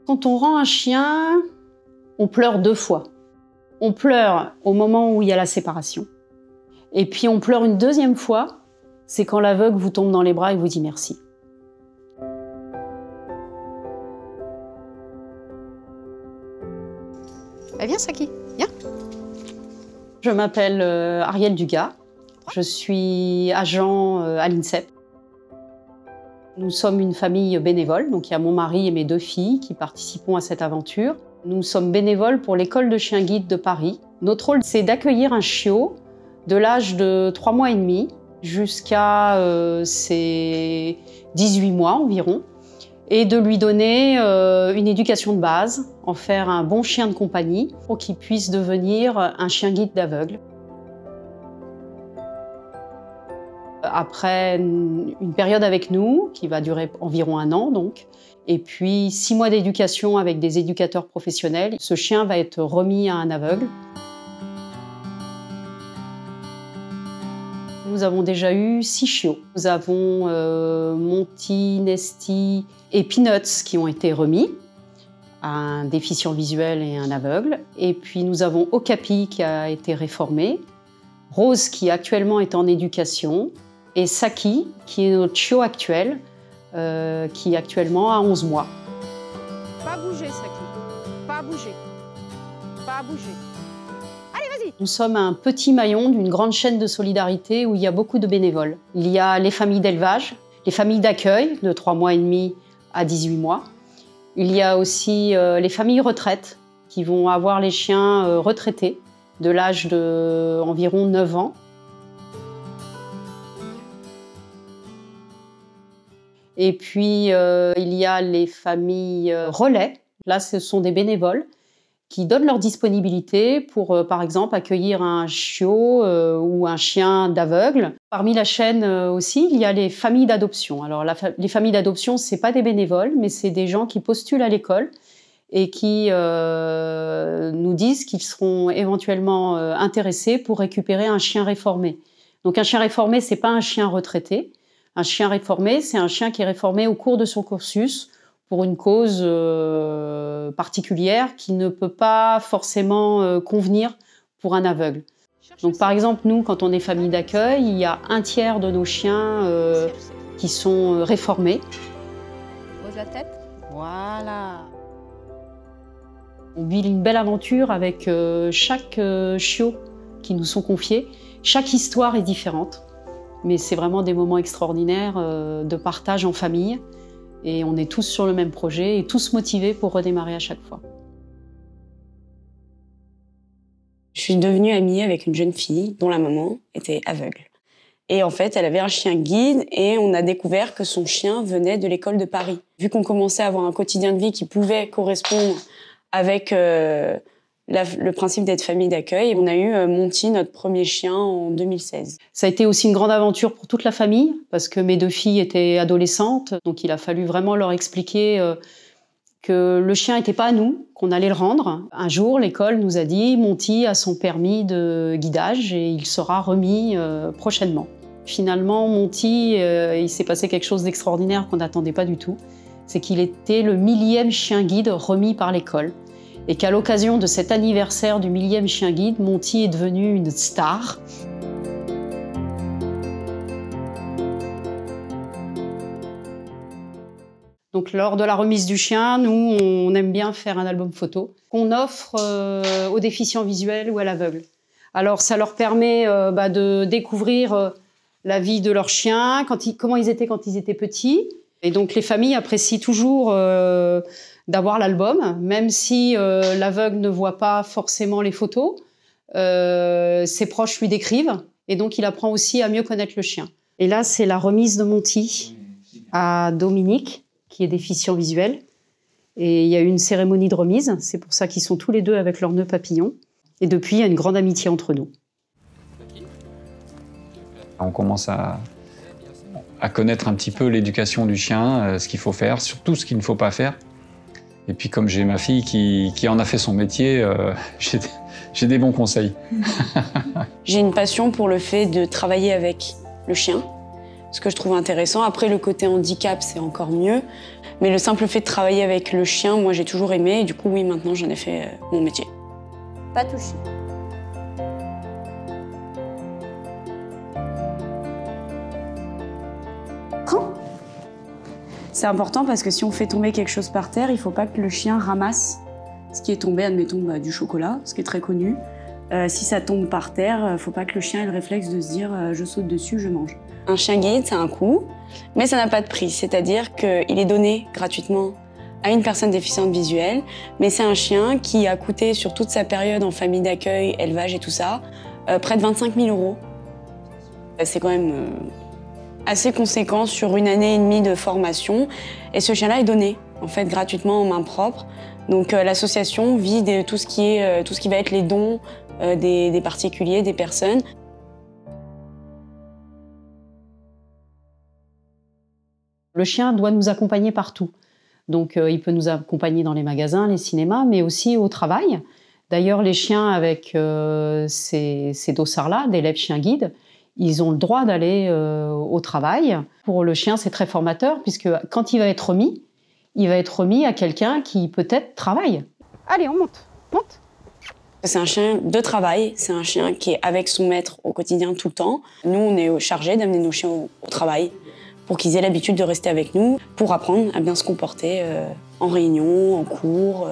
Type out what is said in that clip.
Quand on rend un chien, on pleure 2 fois. On pleure au moment où il y a la séparation. Et puis on pleure une 2e fois, c'est quand l'aveugle vous tombe dans les bras et vous dit merci. Viens Saki, viens. Je m'appelle Arielle Dugas, je suis agent à l'INSEP. Nous sommes une famille bénévole, donc il y a mon mari et mes 2 filles qui participons à cette aventure. Nous sommes bénévoles pour l'école de chiens guides de Paris. Notre rôle, c'est d'accueillir un chiot de l'âge de 3 mois et demi jusqu'à ses 18 mois environ, et de lui donner une éducation de base, en faire un bon chien de compagnie pour qu'il puisse devenir un chien guide d'aveugle. Après une période avec nous, qui va durer environ 1 an donc, et puis 6 mois d'éducation avec des éducateurs professionnels, ce chien va être remis à un aveugle. Nous avons déjà eu 6 chiots. Nous avons Monty, Nesty et Peanuts qui ont été remis à un déficient visuel et un aveugle. Et puis nous avons Okapi qui a été réformé, Rose qui actuellement est en éducation, et Saki qui est notre chiot actuel, qui actuellement a 11 mois. Pas bouger Saki, pas bouger, pas bouger. Nous sommes un petit maillon d'une grande chaîne de solidarité où il y a beaucoup de bénévoles. Il y a les familles d'élevage, les familles d'accueil de 3 mois et demi à 18 mois. Il y a aussi les familles retraites qui vont avoir les chiens retraités de l'âge d'environ 9 ans. Et puis il y a les familles relais. Là, ce sont des bénévoles qui donnent leur disponibilité pour, par exemple, accueillir un chiot ou un chien d'aveugle. Parmi la chaîne aussi, il y a les familles d'adoption. Alors, les familles d'adoption, ce n'est pas des bénévoles, mais c'est des gens qui postulent à l'école et qui nous disent qu'ils seront éventuellement intéressés pour récupérer un chien réformé. Donc, un chien réformé, ce n'est pas un chien retraité. Un chien réformé, c'est un chien qui est réformé au cours de son cursus, pour une cause particulière qui ne peut pas forcément convenir pour un aveugle. Donc par exemple, nous, quand on est famille d'accueil, il y a 1/3 de nos chiens qui sont réformés. Pose la tête. Voilà. On vit une belle aventure avec chaque chiot qui nous sont confiés. Chaque histoire est différente, mais c'est vraiment des moments extraordinaires de partage en famille. Et on est tous sur le même projet et tous motivés pour redémarrer à chaque fois. Je suis devenue amie avec une jeune fille dont la maman était aveugle. Et en fait, elle avait un chien guide et on a découvert que son chien venait de l'école de Paris. Vu qu'on commençait à avoir un quotidien de vie qui pouvait correspondre avec le principe d'être famille d'accueil, on a eu Monty, notre premier chien, en 2016. Ça a été aussi une grande aventure pour toute la famille, parce que mes 2 filles étaient adolescentes, donc il a fallu vraiment leur expliquer que le chien n'était pas à nous, qu'on allait le rendre. Un jour, l'école nous a dit « Monty a son permis de guidage et il sera remis prochainement ». Finalement, Monty, il s'est passé quelque chose d'extraordinaire qu'on n'attendait pas du tout. C'est qu'il était le 1000e chien guide remis par l'école. Et qu'à l'occasion de cet anniversaire du 1000e chien guide, Monty est devenu une star. Donc lors de la remise du chien, nous, on aime bien faire un album photo qu'on offre aux déficients visuels ou à l'aveugle. Alors ça leur permet de découvrir la vie de leur chien, comment ils étaient quand ils étaient petits. Et donc les familles apprécient toujours d'avoir l'album, même si l'aveugle ne voit pas forcément les photos, ses proches lui décrivent, et donc il apprend aussi à mieux connaître le chien. Et là, c'est la remise de Monty à Dominique, qui est déficient visuel, et il y a eu une cérémonie de remise, c'est pour ça qu'ils sont tous les 2 avec leur nœud papillon, et depuis, il y a une grande amitié entre nous. On commence à connaître un petit peu l'éducation du chien, ce qu'il faut faire, surtout ce qu'il ne faut pas faire. Et puis comme j'ai ma fille qui en a fait son métier, j'ai des bons conseils. J'ai une passion pour le fait de travailler avec le chien, ce que je trouve intéressant. Après, le côté handicap, c'est encore mieux. Mais le simple fait de travailler avec le chien, moi j'ai toujours aimé, et du coup oui, maintenant j'en ai fait mon métier. Pas touché. C'est important parce que si on fait tomber quelque chose par terre, il ne faut pas que le chien ramasse ce qui est tombé, admettons du chocolat, ce qui est très connu. Si ça tombe par terre, il ne faut pas que le chien ait le réflexe de se dire je saute dessus, je mange. Un chien guide, c'est un coût, mais ça n'a pas de prix. C'est-à-dire qu'il est donné gratuitement à une personne déficiente visuelle, mais c'est un chien qui a coûté sur toute sa période en famille d'accueil, élevage et tout ça, près de 25 000 €. C'est quand même assez conséquent sur une année et demie de formation. Et ce chien-là est donné, en fait, gratuitement en main propre. Donc l'association vit de tout ce qui va être les dons des particuliers, des personnes. Le chien doit nous accompagner partout. Donc il peut nous accompagner dans les magasins, les cinémas, mais aussi au travail. D'ailleurs, les chiens avec ces dossards-là, d'élèves chiens guides, ils ont le droit d'aller au travail. Pour le chien, c'est très formateur, puisque quand il va être remis à quelqu'un qui peut-être travaille. Allez, on monte, monte. C'est un chien de travail, c'est un chien qui est avec son maître au quotidien tout le temps. Nous, on est chargés d'amener nos chiens au travail pour qu'ils aient l'habitude de rester avec nous, pour apprendre à bien se comporter en réunion, en cours.